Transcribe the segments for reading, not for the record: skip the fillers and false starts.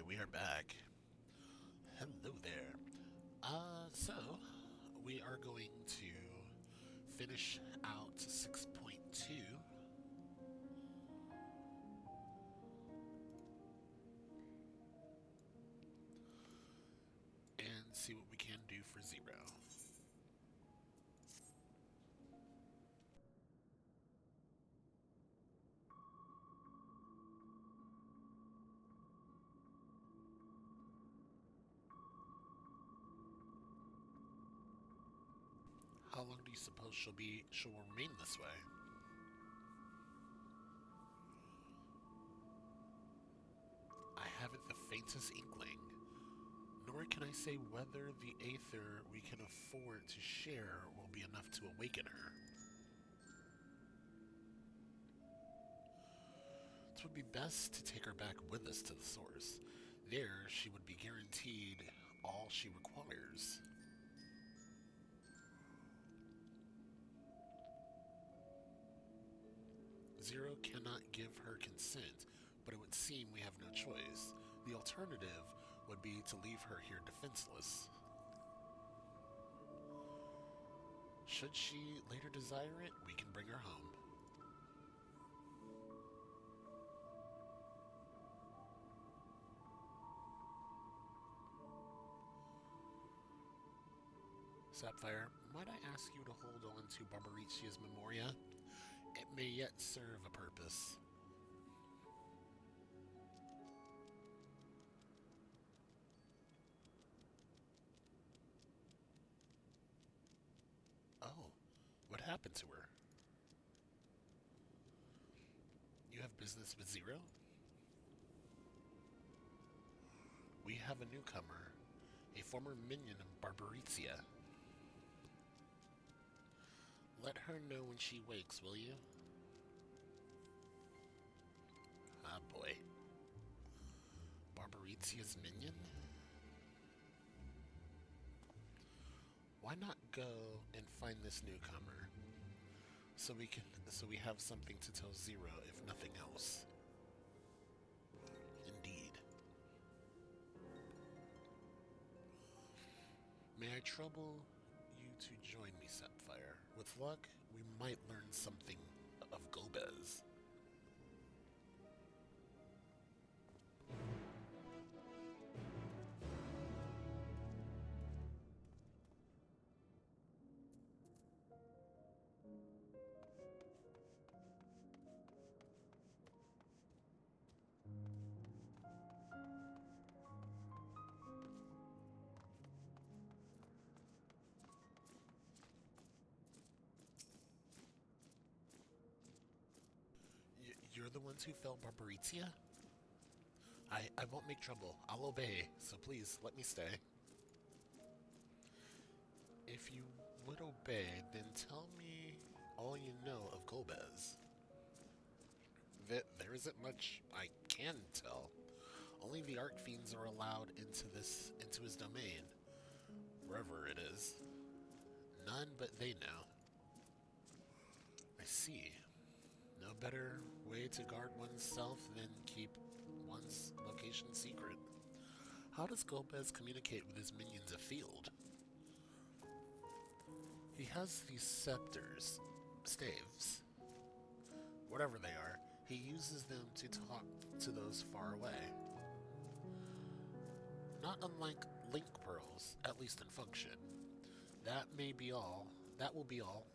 we are back. Hello there. So we are going to finish out 6.2 and see what we can do for 0. How long do you suppose she'll remain this way? I haven't the faintest inkling, nor can I say whether the aether we can afford to share will be enough to awaken her. It would be best to take her back with us to the source. There, she would be guaranteed all she requires. Zero cannot give her consent, but it would seem we have no choice. The alternative would be to leave her here defenseless. Should she later desire it, we can bring her home. Sapphire, might I ask you to hold on to Barbaricia's memoria? It may yet serve a purpose. Oh, what happened to her? You have business with Zero? We have a newcomer, a former minion of Barbaricia. Let her know when she wakes, will you? Ah, boy. Barbaricia's minion? Why not go and find this newcomer? So we have something to tell Zero, if nothing else. Indeed. May I trouble you to join me, Sapphire? With luck, we might learn something of Gobez. You're the ones who fell Barbaritia? I won't make trouble. I'll obey, so please let me stay. If you would obey, then tell me all you know of Golbez. There isn't much I can tell. Only the Archfiends are allowed into his domain, wherever it is. None but they know. I see. No better way to guard oneself than keep one's location secret. How does Golbez communicate with his minions afield? He has these scepters, staves, whatever they are. He uses them to talk to those far away. Not unlike link pearls, at least in function. That may be all. That will be all.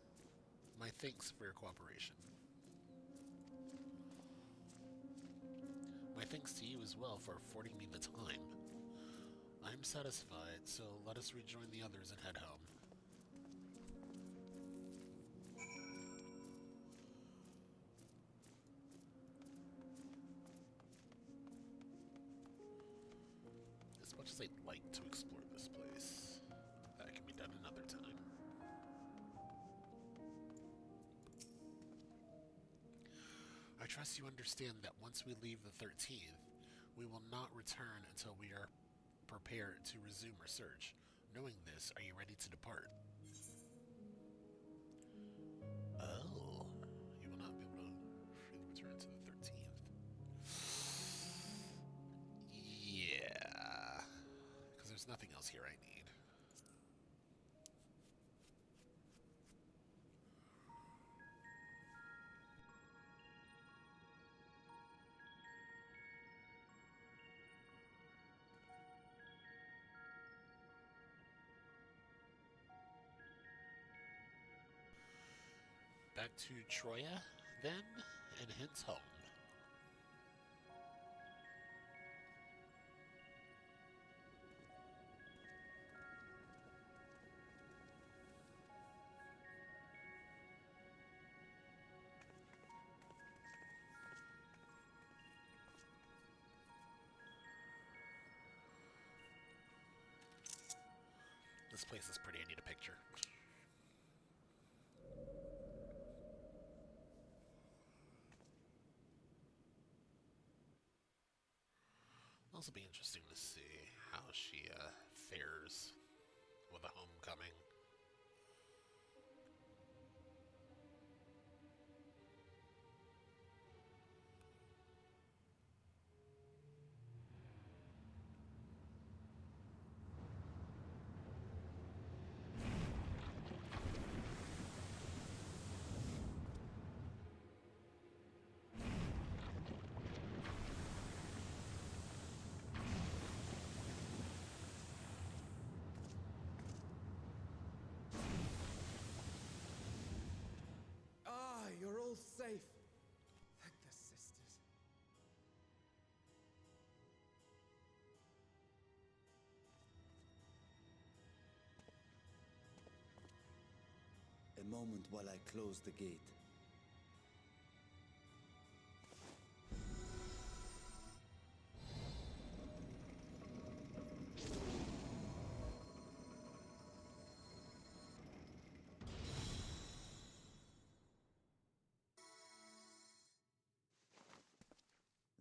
My thanks for your cooperation. My thanks to you as well for affording me the time. I'm satisfied, so let us rejoin the others and head home. As much as I'd like to explore this place, that can be done another time. I trust you understand that once we leave the 13th, we will not return until we are prepared to resume our search. Knowing this, are you ready to depart? Oh, you will not be able to freely return to the 13th. Yeah. there's nothing else here I need. Back to Troya, then, and hence home. This place is pretty. I need a picture. It'll also be interesting to see how she fares with a homecoming. Ah, you're all safe. Thank the sisters. A moment while I close the gate.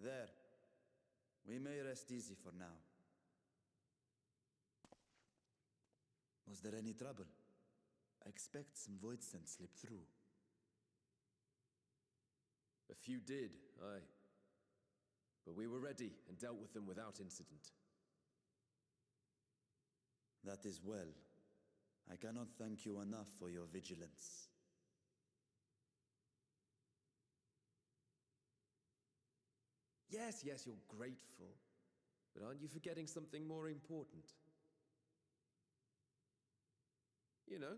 There. We may rest easy for now. Was there any trouble? I expect some void scent slipped through. A few did, aye. But we were ready and dealt with them without incident. That is well. I cannot thank you enough for your vigilance. Yes, you're grateful. But aren't you forgetting something more important? You know,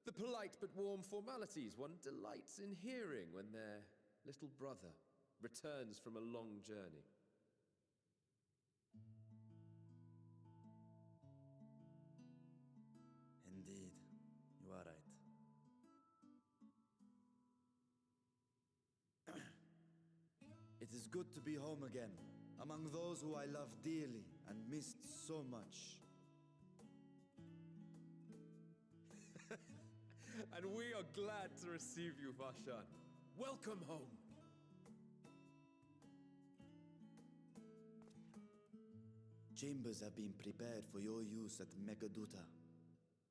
the polite but warm formalities one delights in hearing when their little brother returns from a long journey. Indeed, you are right. It is good to be home again, among those who I love dearly and missed so much. And we are glad to receive you, Vashan. Welcome home. Chambers have been prepared for your use at Megaduta.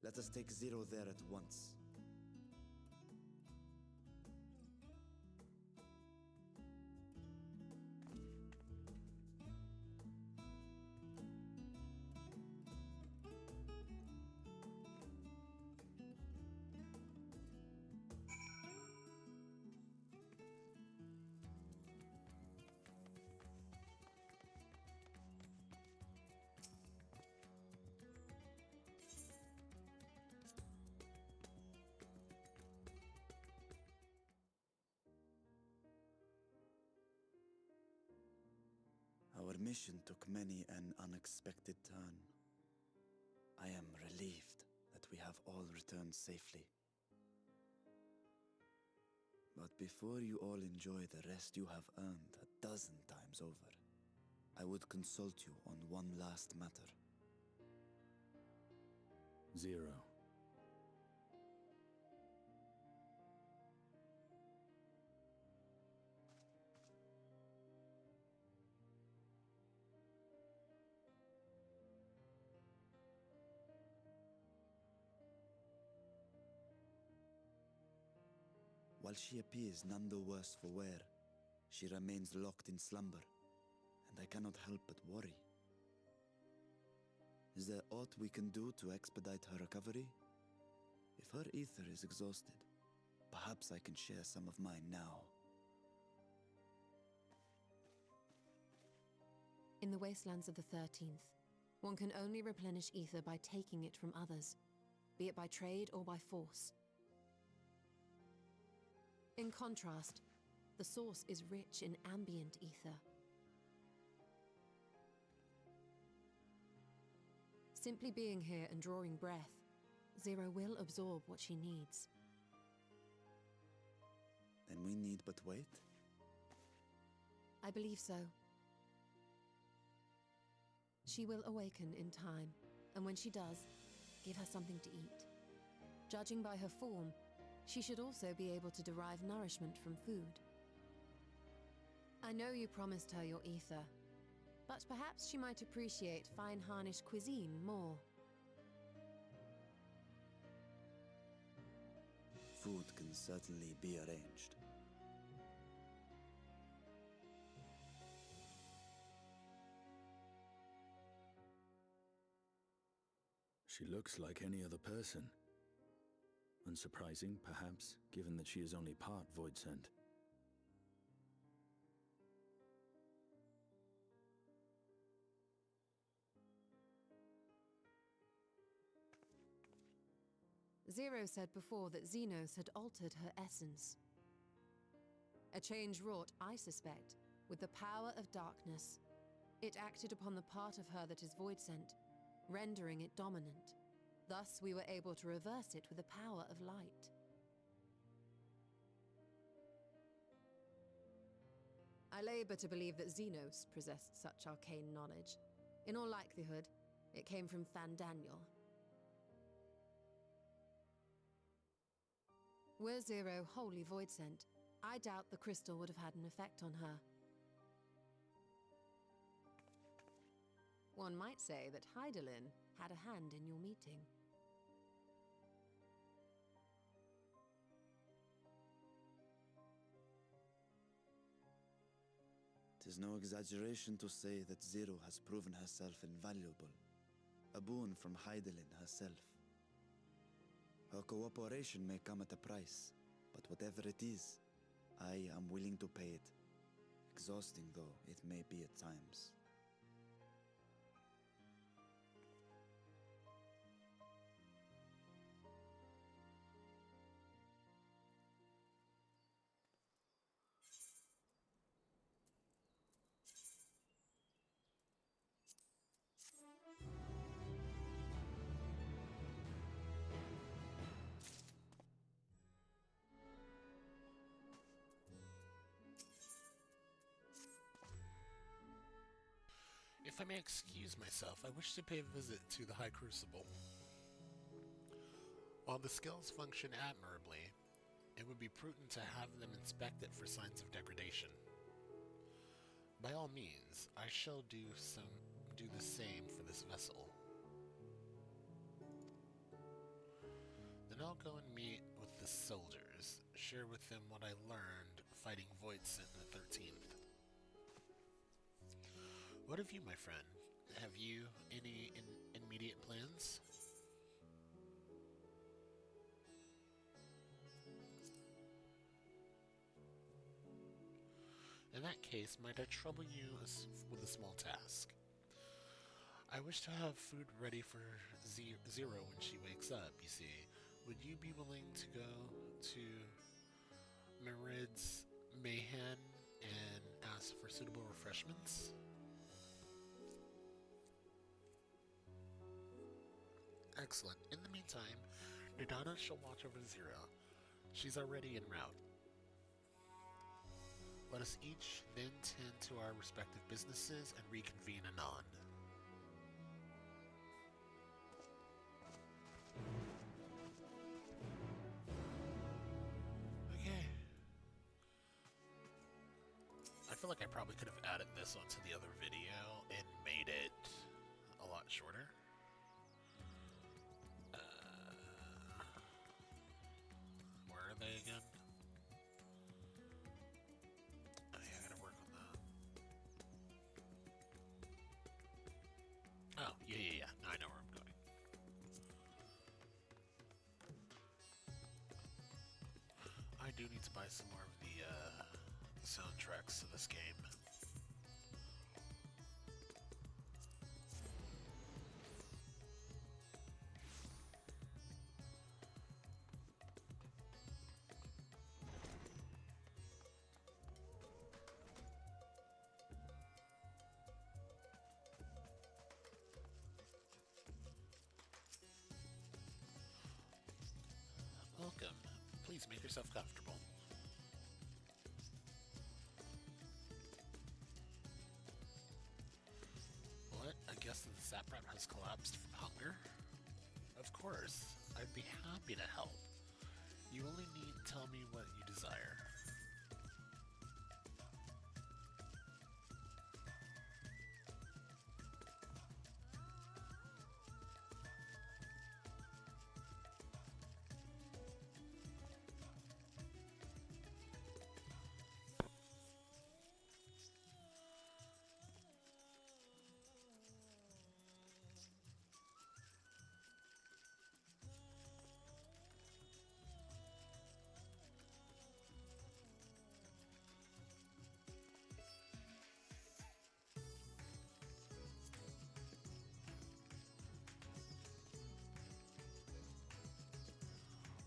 Let us take Zero there at once. Our mission took many an unexpected turn. I am relieved that we have all returned safely. But before you all enjoy the rest you have earned 12 times over, I would consult you on one last matter. Zero. While she appears none the worse for wear, she remains locked in slumber, and I cannot help but worry. Is there aught we can do to expedite her recovery? If her ether is exhausted, perhaps I can share some of mine now. In the wastelands of the 13th, one can only replenish ether by taking it from others, be it by trade or by force. In contrast, the source is rich in ambient ether. Simply being here and drawing breath, Zero will absorb what she needs. Then we need but wait? I believe so. She will awaken in time, and when she does, give her something to eat. Judging by her form, she should also be able to derive nourishment from food. I know you promised her your ether, but perhaps she might appreciate fine harnish cuisine more. Food can certainly be arranged. She looks like any other person. Unsurprising, perhaps, given that she is only part void sent. Zero said before that Xenos had altered her essence. A change wrought, I suspect, with the power of darkness. It acted upon the part of her that is void-sent, rendering it dominant. Thus we were able to reverse it with the power of light. I labor to believe that Xenos possessed such arcane knowledge. In all likelihood, it came from Fandaniel. Were Zero wholly void-sent, I doubt the crystal would have had an effect on her. One might say that Hydaelyn had a hand in your meeting. 'Tis no exaggeration to say that Zero has proven herself invaluable. A boon from Hydaelyn herself. Her cooperation may come at a price, but whatever it is, I am willing to pay it. Exhausting though it may be at times. If I may excuse myself, I wish to pay a visit to the High Crucible. While the skills function admirably, it would be prudent to have them inspect it for signs of degradation. By all means, I shall do the same for this vessel. Then I'll go and meet with the soldiers, share with them what I learned fighting Voidsent in the 13th. What of you, my friend? Have you any immediate plans? In that case, might I trouble you with a small task? I wish to have food ready for Zero when she wakes up, you see. Would you be willing to go to Merid's Mayhem and ask for suitable refreshments? Excellent. In the meantime, Nidana shall watch over Zero. She's already en route. Let us each then tend to our respective businesses and reconvene anon. Okay. I feel like I probably could have added this onto the other video and made it a lot shorter. Where are they again? Oh yeah, I gotta work on that. Oh, yeah. Now I know do need to buy some more of the soundtracks to this game. Welcome. Please make yourself comfortable. What? I guess the Saprap has collapsed from hunger? Of course. I'd be happy to help. You only need to tell me what you desire.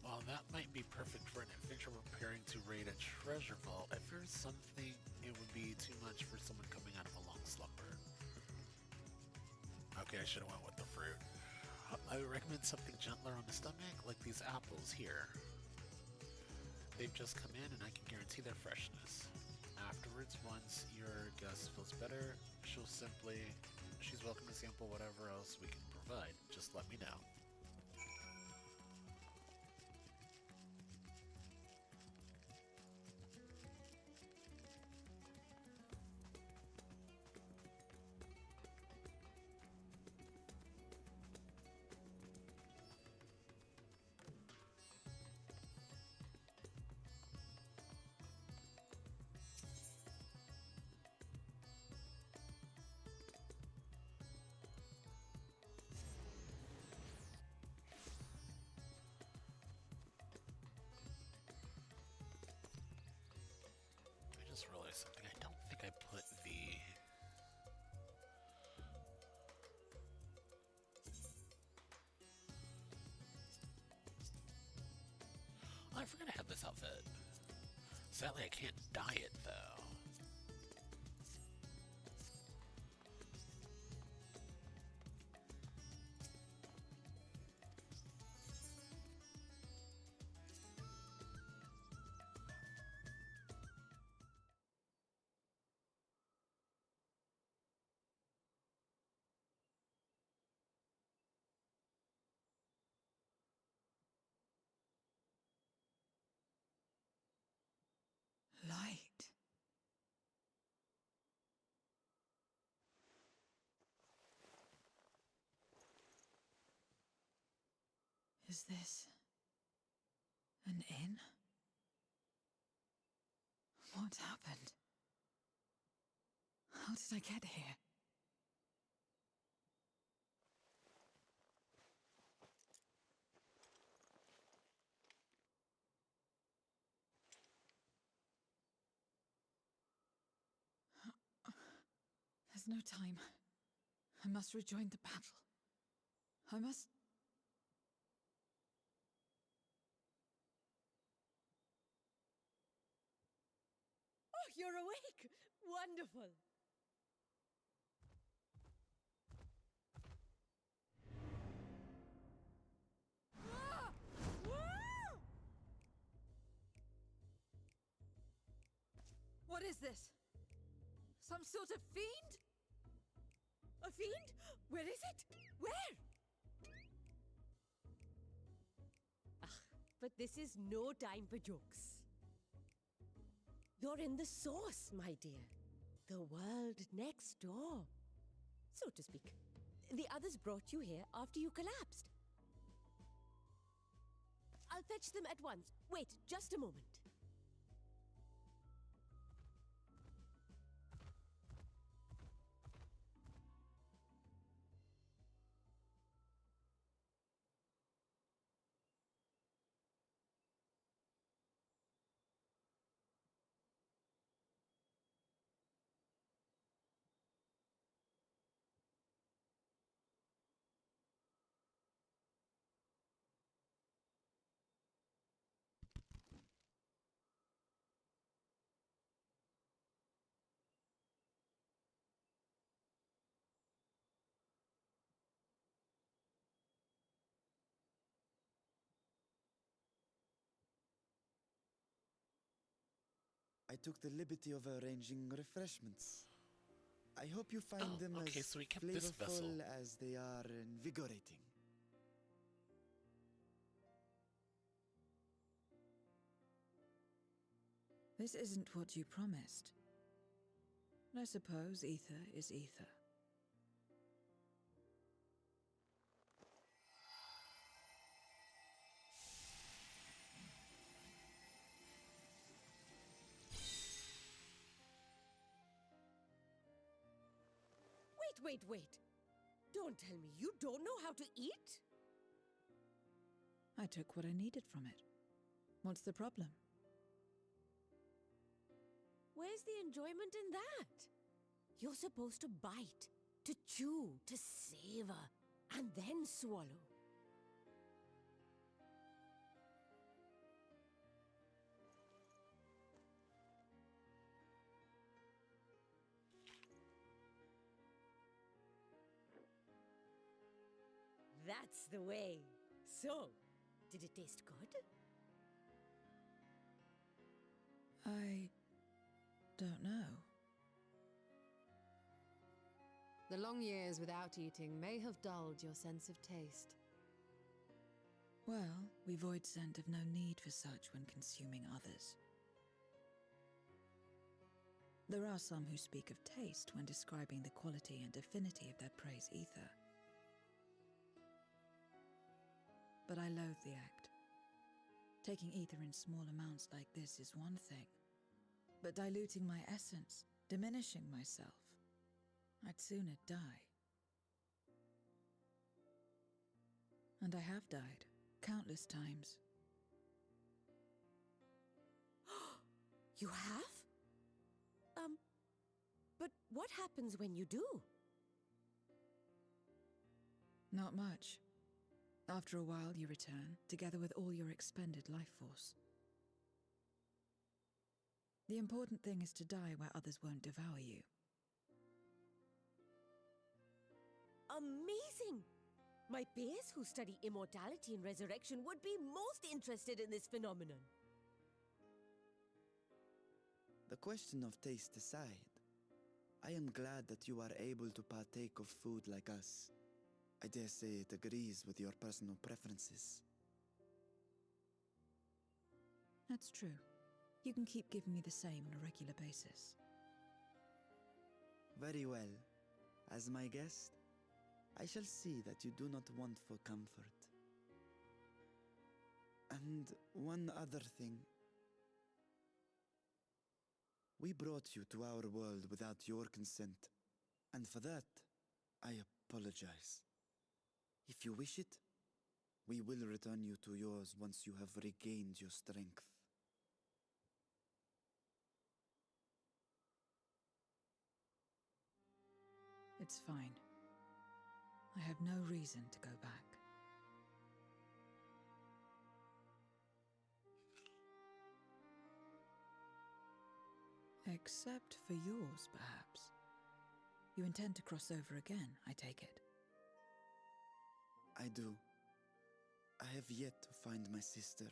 While that might be perfect for an adventure preparing to raid a treasure vault, I fear something it would be too much for someone coming out of a long slumber. Okay, I should have went with the fruit. I would recommend something gentler on the stomach, like these apples here. They've just come in and I can guarantee their freshness. Afterwards, once your guest feels better, she's welcome to sample whatever else we can provide. Just let me know. I just realized something. I don't think I put the... Oh, I forgot I have this outfit. Sadly, I can't dye it, though. Light. Is this an inn? What happened? How did I get here? There's no time. I must rejoin the battle. I must... Oh, you're awake! Wonderful! Ah! Ah! What is this? Some sort of fiend? A fiend? Where is it? Where? Ah, but this is no time for jokes. You're in the source, my dear. The world next door, so to speak. The others brought you here after you collapsed. I'll fetch them at once. Wait, just a moment. took the liberty of arranging refreshments. I hope you find them okay, as so we kept this vessel. flavorful as they are invigorating. This isn't what you promised. But I suppose ether is ether. Wait. Don't tell me you don't know how to eat? I took what I needed from it. What's the problem? Where's the enjoyment in that? You're supposed to bite, to chew, to savor, and then swallow. That's the way. So, did it taste good? I don't know. The long years without eating may have dulled your sense of taste. Well, we void scent have no need for such when consuming others. There are some who speak of taste when describing the quality and affinity of their prey's ether. But I loathe the act. Taking ether in small amounts like this is one thing, but diluting my essence, diminishing myself, I'd sooner die. And I have died, countless times. You have? But what happens when you do? Not much. After a while, you return, together with all your expended life force. The important thing is to die where others won't devour you. Amazing! My peers who study immortality and resurrection would be most interested in this phenomenon. The question of taste aside, I am glad that you are able to partake of food like us. I dare say it agrees with your personal preferences. That's true. You can keep giving me the same on a regular basis. Very well. As my guest, I shall see that you do not want for comfort. And one other thing. We brought you to our world without your consent, and for that, I apologize. If you wish it, we will return you to yours once you have regained your strength. It's fine. I have no reason to go back. Except for yours, perhaps. You intend to cross over again, I take it. I do. I have yet to find my sister.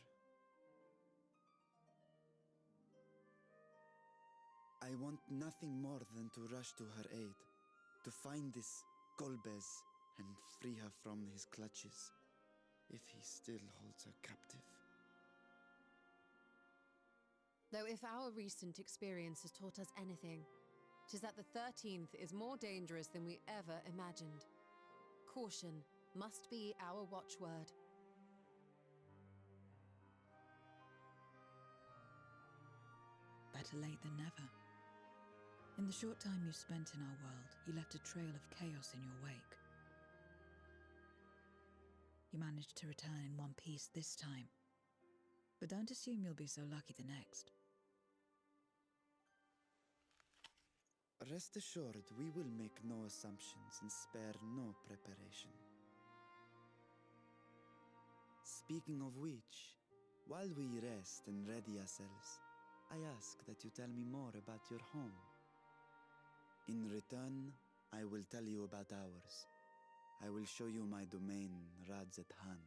I want nothing more than to rush to her aid, to find this Golbez and free her from his clutches, if he still holds her captive. Though if our recent experience has taught us anything, 'tis that the 13th is more dangerous than we ever imagined. Caution must be our watchword. Better late than never. In the short time you spent in our world, you left a trail of chaos in your wake. You managed to return in one piece this time, but don't assume you'll be so lucky the next. Rest assured, we will make no assumptions and spare no preparation. Speaking of which, while we rest and ready ourselves, I ask that you tell me more about your home. In return, I will tell you about ours. I will show you my domain, Radzet Han.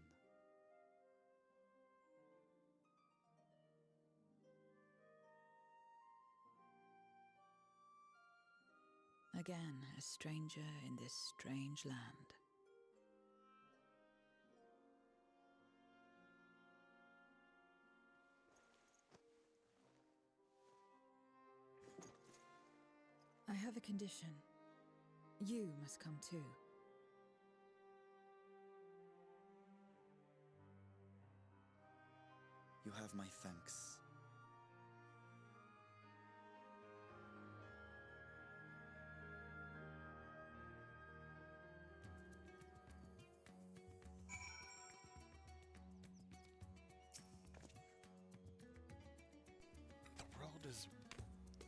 Again, a stranger in this strange land. I have a condition. You must come too. You have my thanks.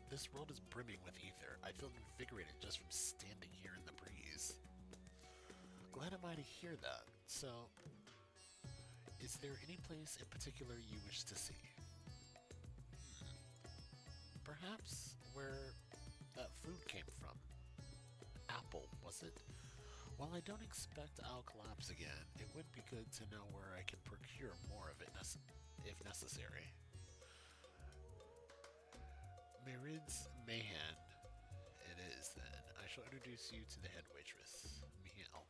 This world is brimming with ether. I feel invigorated just from standing here in the breeze. Glad am I to hear that. So, is there any place in particular you wish to see? Perhaps where that food came from. Apple, was it? While I don't expect I'll collapse again, it would be good to know where I can procure more of it if necessary. Merid's Mahan. It is, then. I shall introduce you to the head waitress, Mihail.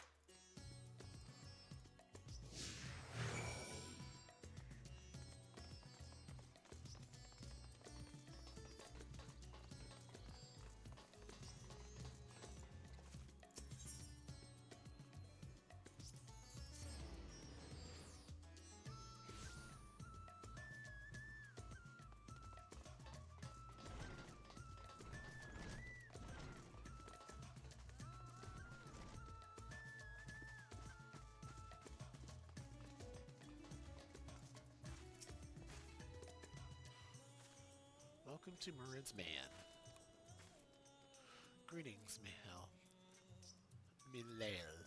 Welcome to Murad's Man. Greetings, Mihail. Milail.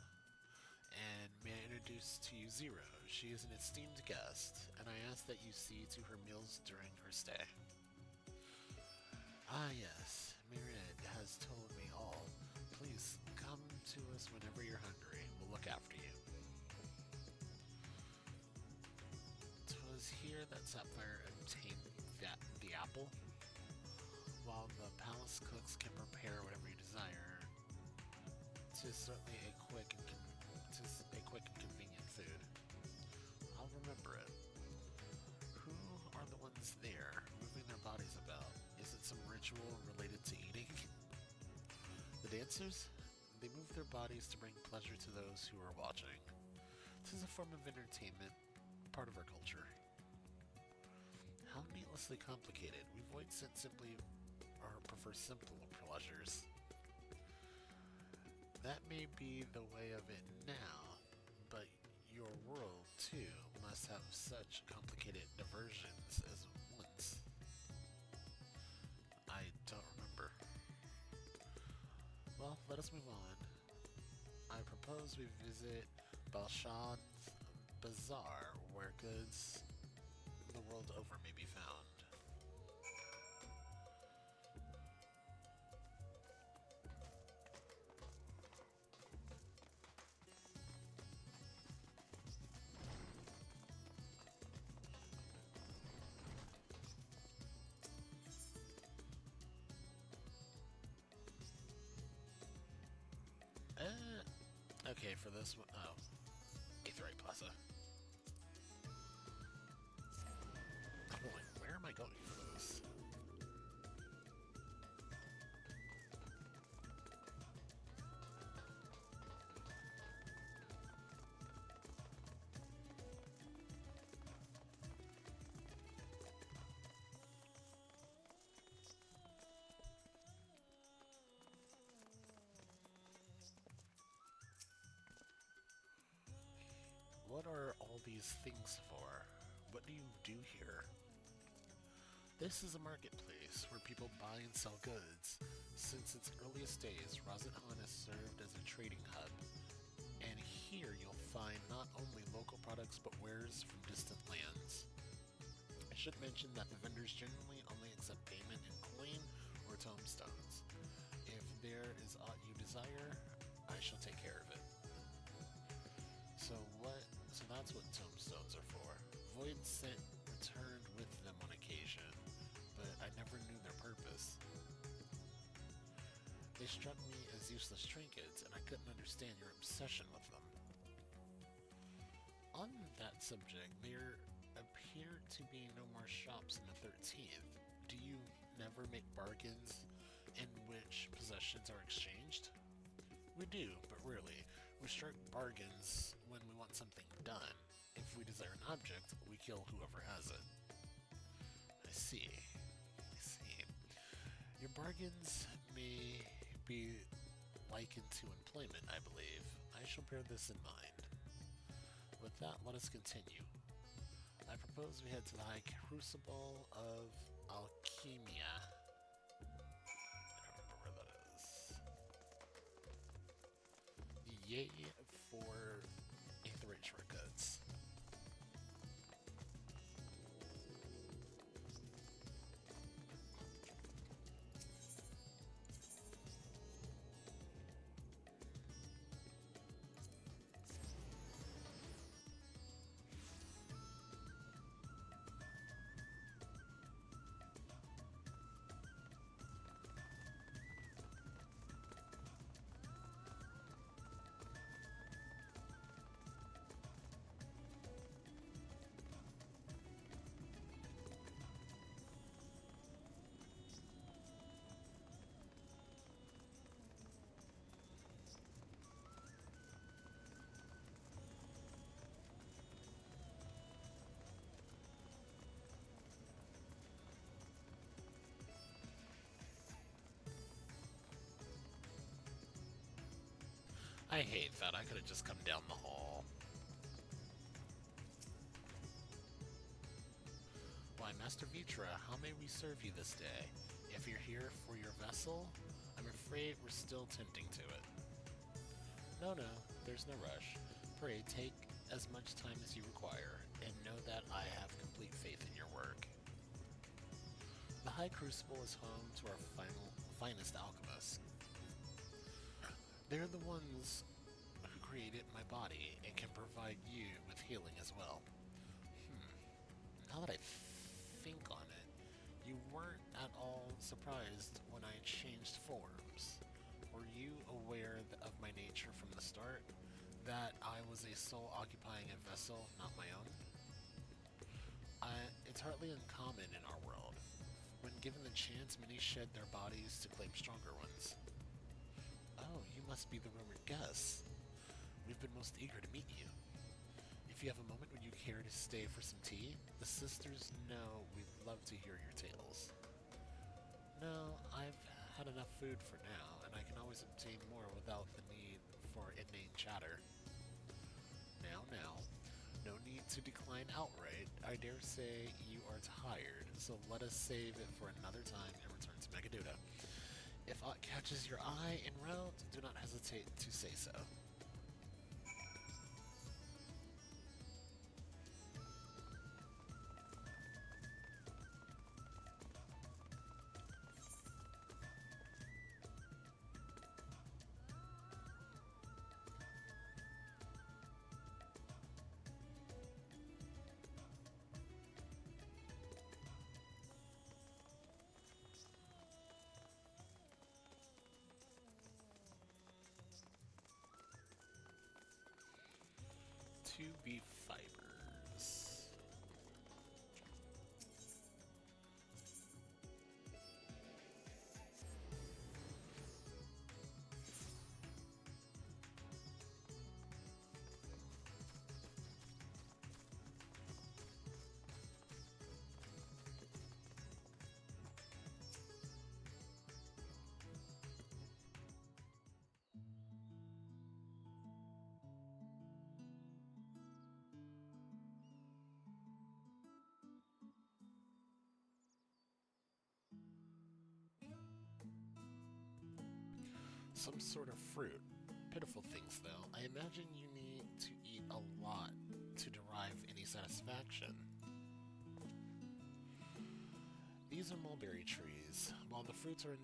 And may I introduce to you Zero. She is an esteemed guest, and I ask that you see to her meals during her stay. Ah yes, Mirad has told me all. Please come to us whenever you're hungry. We'll look after you. 'Twas here that Sapphire obtained the apple. While the palace cooks can prepare whatever you desire, tis certainly a quick and convenient food. I'll remember it. Who are the ones there, moving their bodies about? Is it some ritual related to eating? The dancers? They move their bodies to bring pleasure to those who are watching. Tis a form of entertainment, part of our culture. How needlessly complicated. We avoid simply or prefer simple pleasures. That may be the way of it now, but your world, too, must have such complicated diversions as once. I don't remember. Well, let us move on. I propose we visit Balshad's Bazaar, where goods the world over may be found. Okay, for this one, oh, Aetheryte Plaza. Hold on, where am I going for this? What are all these things for? What do you do here? This is a marketplace where people buy and sell goods. Since its earliest days, Razathan has served as a trading hub. And here you'll find not only local products but wares from distant lands. I should mention that the vendors generally only accept payment in coin or tomestones. If there is aught you desire, I shall take care of it. So that's what tomestones are for. Void Scent returned with them on occasion, but I never knew their purpose. They struck me these useless trinkets, and I couldn't understand your obsession with them. On that subject, there appear to be no more shops in the 13th. Do you never make bargains in which possessions are exchanged? We do, but rarely. We strike bargains when we want something done. If we desire an object, we kill whoever has it. I see. I see. Your bargains may be likened to employment, I believe. I shall bear this in mind. With that, let us continue. I propose we head to the High Crucible of Alchemia. I don't remember where that is. Yay for Aetherite shortcuts. I hate that. I could have just come down the hall. Why, Master Vitra, how may we serve you this day? If you're here for your vessel, I'm afraid we're still tending to it. No, there's no rush. Pray take as much time as you require, and know that I have complete faith in your work. The High Crucible is home to our finest alchemists. They're the ones who created my body and can provide you with healing as well. Now that I think on it, you weren't at all surprised when I changed forms. Were you aware of my nature from the start? That I was a soul occupying a vessel, not my own? It's hardly uncommon in our world. When given the chance, many shed their bodies to claim stronger ones. Oh, you must be the rumored guest. We've been most eager to meet you. If you have a moment, would you care to stay for some tea? The sisters know we'd love to hear your tales. No, I've had enough food for now, and I can always obtain more without the need for inane chatter. Now, no need to decline outright. I dare say you are tired, so let us save it for another time and return to Megaduda. If aught catches your eye en route, do not hesitate to say so. Two beef fibers. Some sort of fruit. Pitiful things, though. I imagine you need to eat a lot to derive any satisfaction. These are mulberry trees. While the fruits are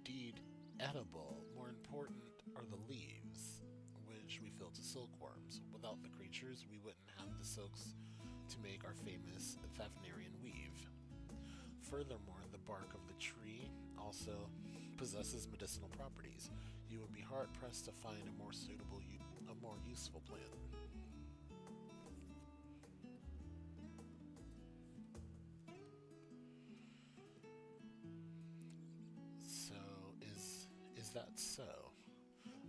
indeed edible, more important are the leaves, which we fill to silkworms. Without the creatures, we wouldn't have the silks to make our famous Thavnarian weave. Furthermore, the bark of the tree also possesses medicinal properties. You would be hard-pressed to find a more suitable, a more useful plant. So, is that so?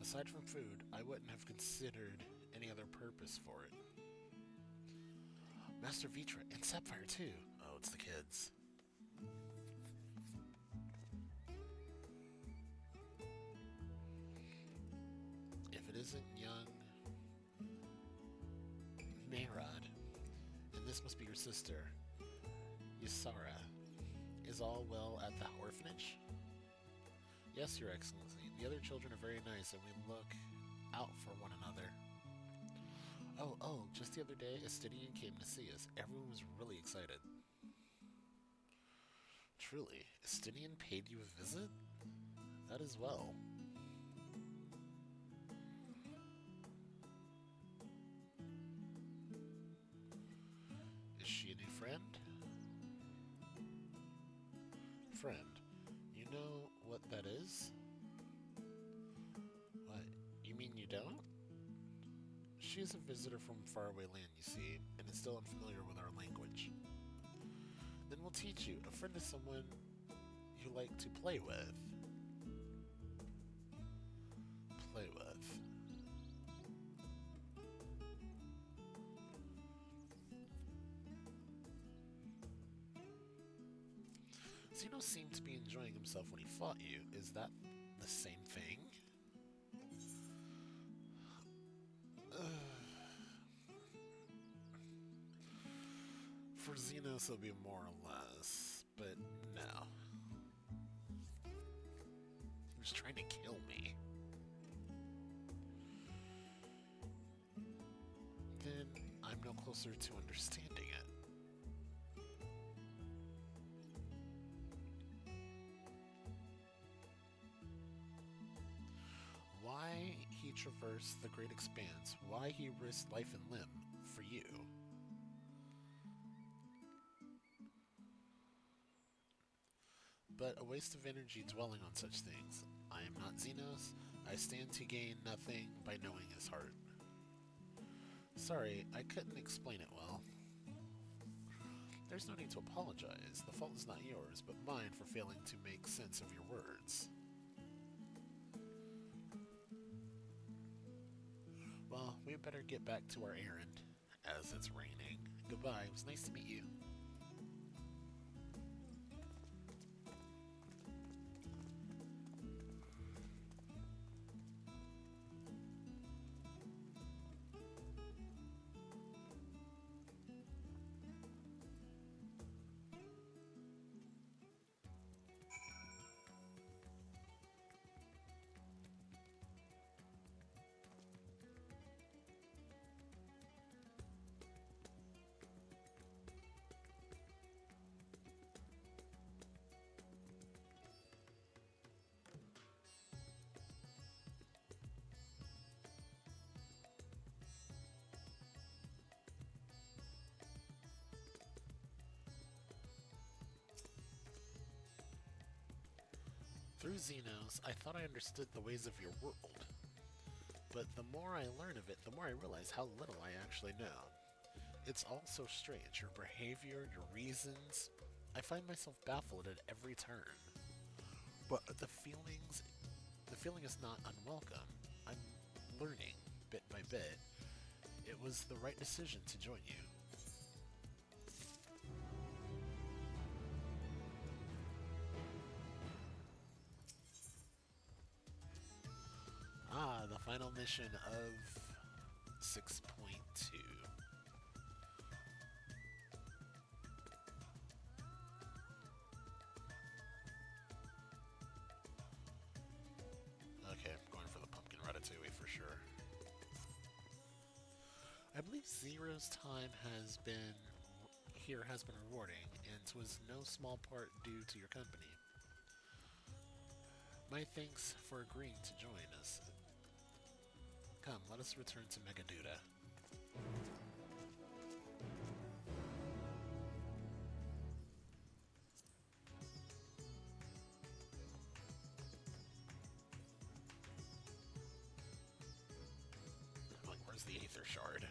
Aside from food, I wouldn't have considered any other purpose for it. Master Vitra and Sapphire too. Oh, it's the kids. If it isn't young Mayrod, and this must be your sister, Ysara, is all well at the orphanage? Yes, Your Excellency. The other children are very nice, and we look out for one another. Oh, just the other day, Estidian came to see us. Everyone was really excited. Truly, Estidian paid you a visit? That as well. Is she a new friend? Friend, you know what that is? What, you mean you don't? She's a visitor from faraway land, you see, and is still unfamiliar with our language. Then we'll teach you. A friend is someone you like to play with. Play with. Zeno seemed to be enjoying himself when he fought you. Is that the same thing? For Xenos, it'll be more or less, but no. He was trying to kill me. Then I'm no closer to understanding it. Why he traversed the great expanse, why he risked life and limb for you. But a waste of energy dwelling on such things. I am not Xenos. I stand to gain nothing by knowing his heart. Sorry, I couldn't explain it well. There's no need to apologize. The fault is not yours, but mine for failing to make sense of your words. Well, we better get back to our errand, as it's raining. Goodbye, it was nice to meet you. Through Xenos, I thought I understood the ways of your world. But the more I learn of it, the more I realize how little I actually know. It's all so strange, your behavior, your reasons. I find myself baffled at every turn. But the feeling is not unwelcome. I'm learning, bit by bit. It was the right decision to join you. Ah, the final mission of 6.2. Okay, I'm going for the pumpkin ratatouille for sure. I believe Zero's time has been rewarding, and was no small part due to your company. My thanks for agreeing to join us. Come, let us return to Megaduda. Ether Shard.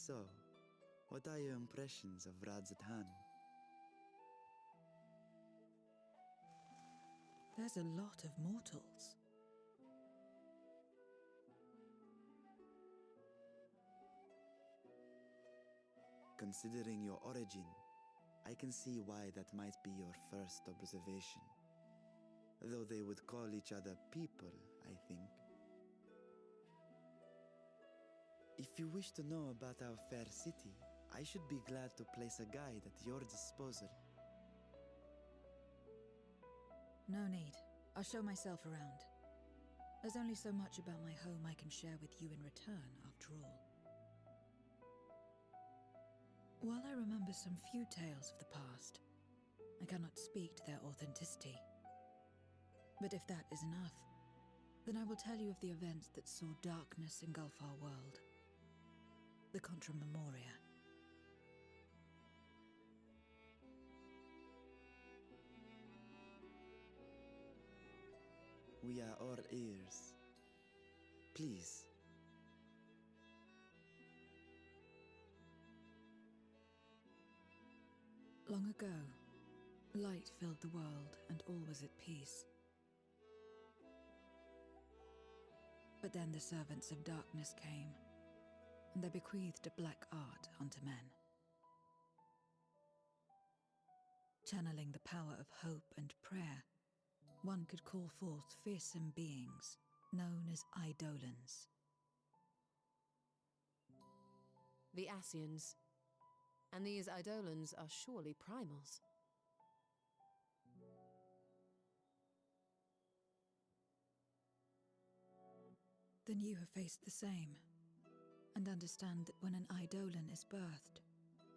So, what are your impressions of Radzatan? There's a lot of mortals. Considering your origin, I can see why that might be your first observation. Though they would call each other people, I think. If you wish to know about our fair city, I should be glad to place a guide at your disposal. No need. I'll show myself around. There's only so much about my home I can share with you in return, after all. While I remember some few tales of the past, I cannot speak to their authenticity. But if that is enough, then I will tell you of the events that saw darkness engulf our world. The Contra Memoria. We are all ears. Please. Long ago, light filled the world and all was at peace. But then the servants of darkness came, and they bequeathed a black art unto men. Channeling the power of hope and prayer, one could call forth fearsome beings known as Eidolons. The Ascians. And these Eidolons are surely primals. Then you have faced the same, and understand that when an Eidolon is birthed,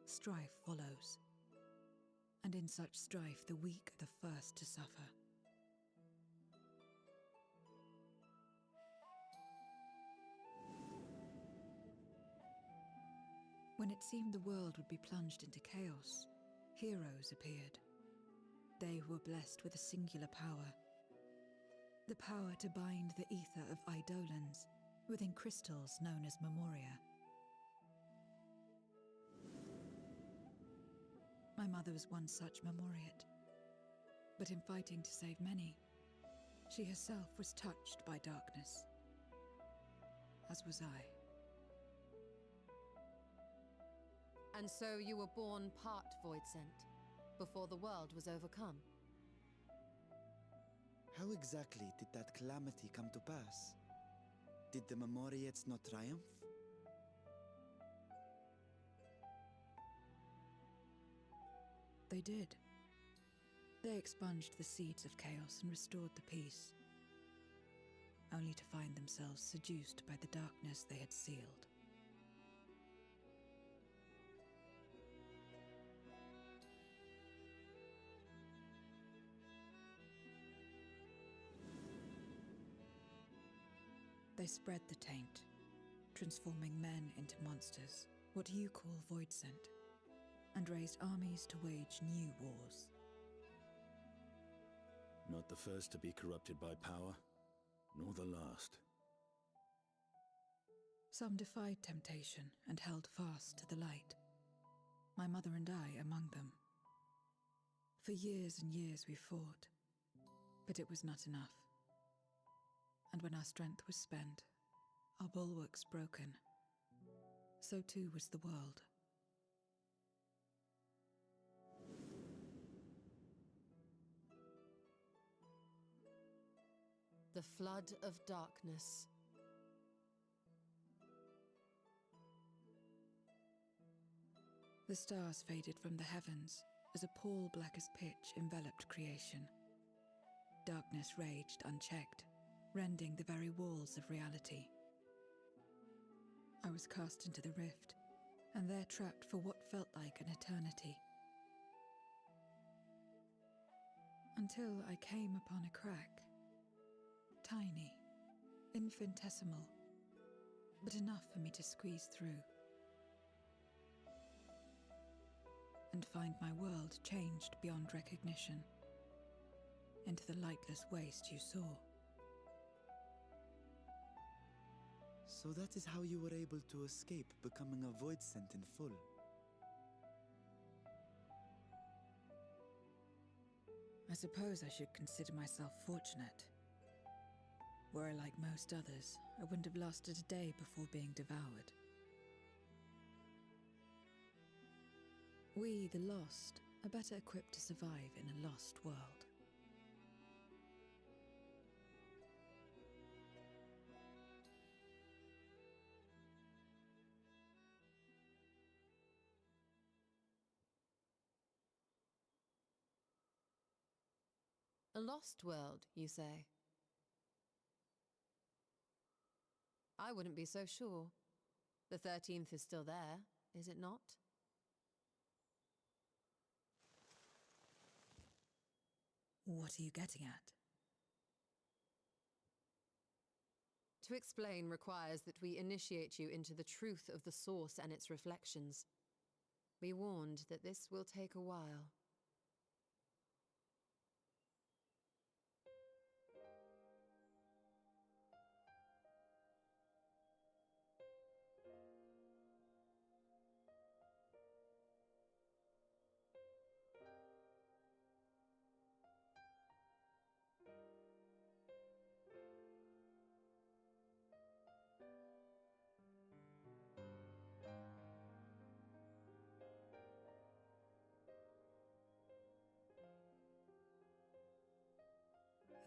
strife follows. And in such strife, the weak are the first to suffer. When it seemed the world would be plunged into chaos, heroes appeared. They who were blessed with a singular power. The power to bind the ether of Eidolons within crystals known as Memoria. My mother was one such Memoriate. But in fighting to save many, she herself was touched by darkness. As was I. And so you were born part Void Sent, before the world was overcome. How exactly did that calamity come to pass? Did the Memoriates not triumph? They did. They expunged the seeds of chaos and restored the peace, only to find themselves seduced by the darkness they had sealed. They spread the taint, transforming men into monsters, what you call Void Sent, and raised armies to wage new wars. Not the first to be corrupted by power, nor the last. Some defied temptation and held fast to the light. My mother and I among them. For years and years we fought, but it was not enough. And when our strength was spent, our bulwarks broken, so too was the world. The flood of darkness. The stars faded from the heavens as a pall black as pitch enveloped creation. Darkness raged unchecked, rending the very walls of reality. I was cast into the rift, and there trapped for what felt like an eternity. Until I came upon a crack. Tiny, infinitesimal, but enough for me to squeeze through. And find my world changed beyond recognition, into the lightless waste you saw. So that is how you were able to escape becoming a void scent in full. I suppose I should consider myself fortunate. Were I like most others, I wouldn't have lasted a day before being devoured. We, the lost, are better equipped to survive in a lost world. A lost world, you say? I wouldn't be so sure. The 13th is still there, is it not? What are you getting at? To explain requires that we initiate you into the truth of the source and its reflections. Be warned that this will take a while.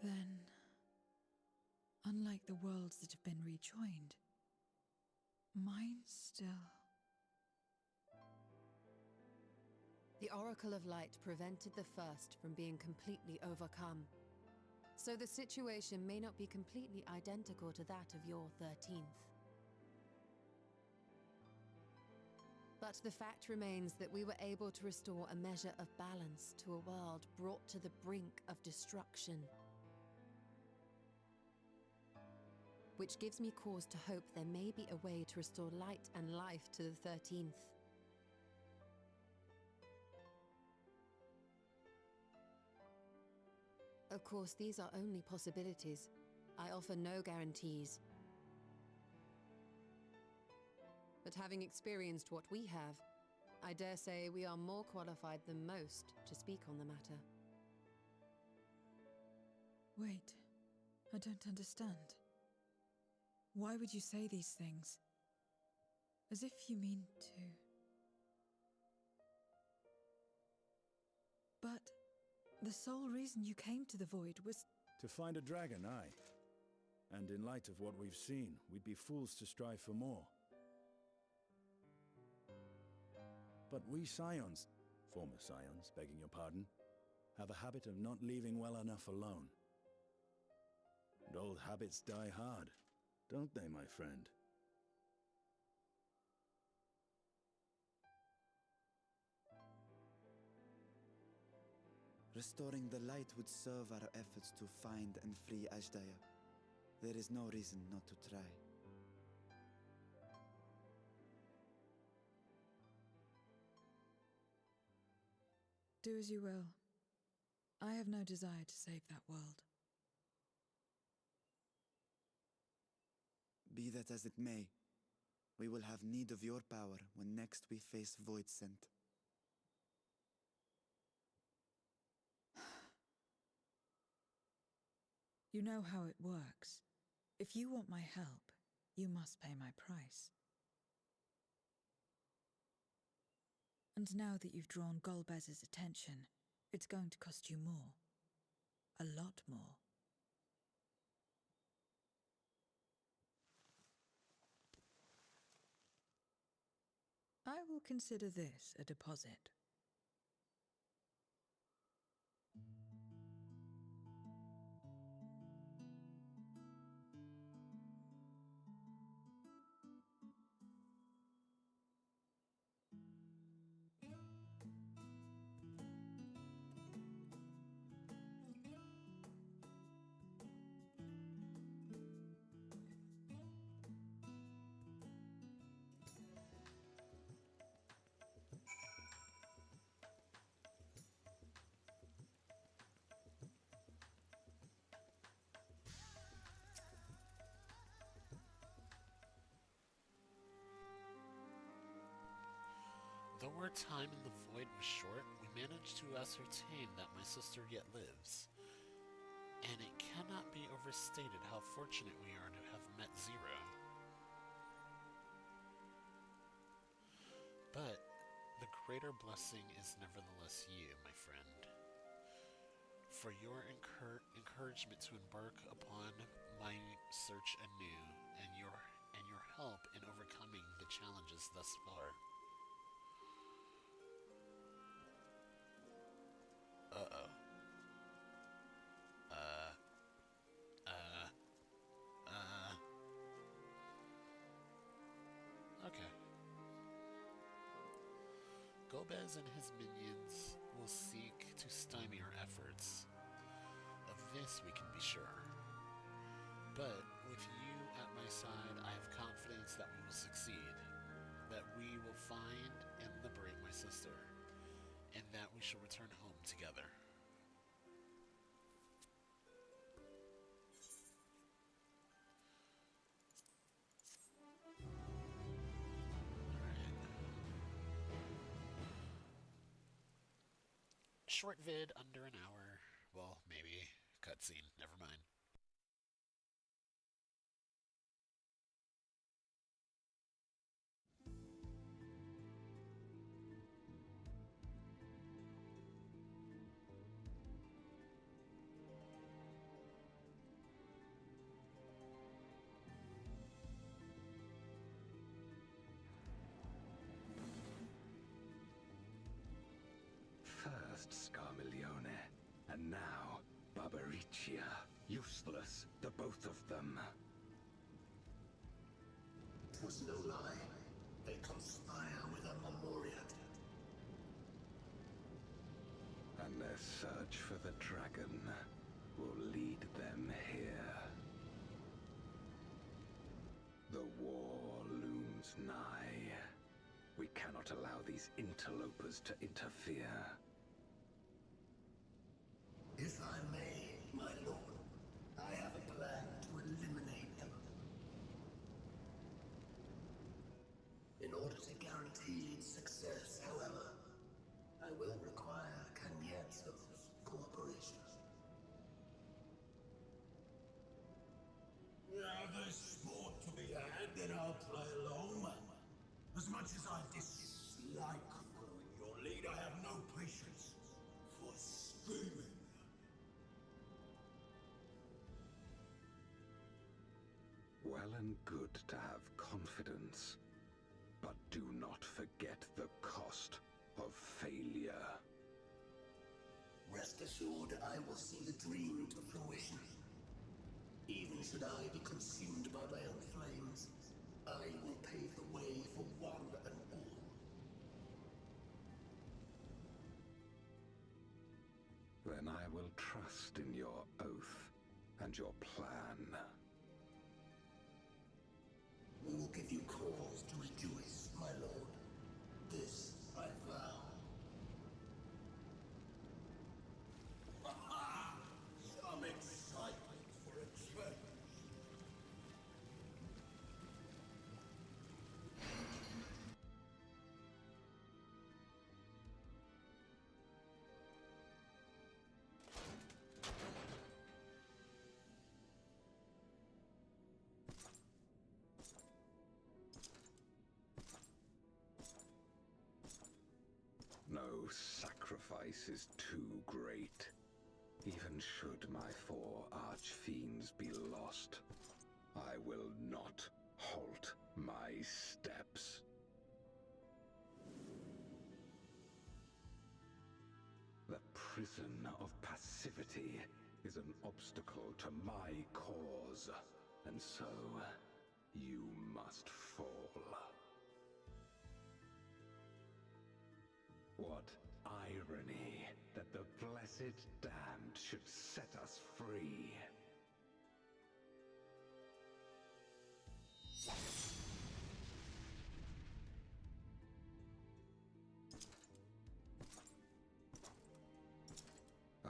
Then, unlike the worlds that have been rejoined, mine still... The Oracle of Light prevented the first from being completely overcome. So the situation may not be completely identical to that of your 13th. But the fact remains that we were able to restore a measure of balance to a world brought to the brink of destruction. Which gives me cause to hope there may be a way to restore light and life to the 13th. Of course, these are only possibilities. I offer no guarantees. But having experienced what we have, I dare say we are more qualified than most to speak on the matter. Wait, I don't understand. Why would you say these things? As if you mean to... But the sole reason you came to the Void was... To find a dragon, aye. And in light of what we've seen, we'd be fools to strive for more. But we Scions, former Scions, begging your pardon, have a habit of not leaving well enough alone. And old habits die hard, don't they, my friend? Restoring the light would serve our efforts to find and free Ashdaya. There is no reason not to try. Do as you will. I have no desire to save that world. Be that as it may, we will have need of your power when next we face Void Scent. You know how it works. If you want my help, you must pay my price. And now that you've drawn Golbez's attention, it's going to cost you more. A lot more. I will consider this a deposit. Though our time in the void was short, we managed to ascertain that my sister yet lives. And it cannot be overstated how fortunate we are to have met Zero. But the greater blessing is nevertheless you, my friend. For your encouragement to embark upon my search anew, and your help in overcoming the challenges thus far. Uh-oh. Okay. Gomez and his minions will seek to stymie our efforts. Of this we can be sure. But with you at my side, I have confidence that we will succeed, that we will find and liberate my sister, and that we shall return home together. Short vid, under an hour. Well, maybe. Cutscene, never mind. First Scarmiglione, and now Barbaricia. Useless, the both of them. It was no lie. They conspire with a Memoriat. And their search for the dragon will lead them here. The war looms nigh. We cannot allow these interlopers to interfere. If I may, my lord, I have a plan to eliminate them. In order to guarantee success, however, I will require Cagnezzo's cooperation. Now there's sport to be had, then I'll play along. As much as I dislike following your lead, I have no patience for screaming. Well and good to have confidence, but do not forget the cost of failure. Rest assured, I will see the dream to fruition. Even should I be consumed by my own flames, I will pave the way for one and all. Then I will trust in your oath and your plan. We will give you cause to rejoice, my lord. This I vow. Aha! Some excitement for a change. No sacrifice is too great. Even should my 4 archfiends be lost, I will not halt my steps. prison of passivity is an obstacle to my cause, and so you must fall. What irony that the blessed damned should set us free.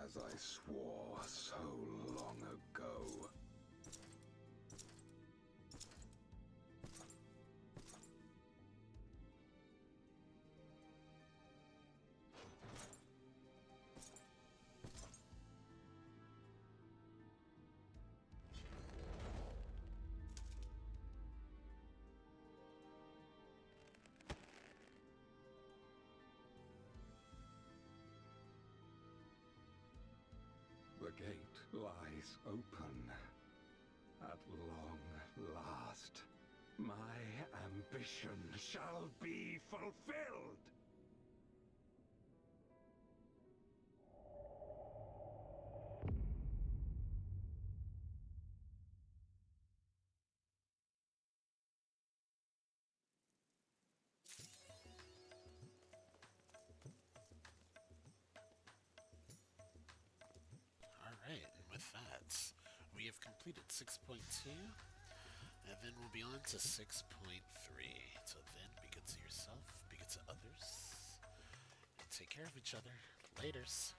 As I swore so long ago. The gate lies open. At long last, my ambition shall be fulfilled! Alright, and with that, we have completed 6.2, and then we'll be on to 6.3. Till then, be good to yourself, be good to others, and take care of each other. Laters.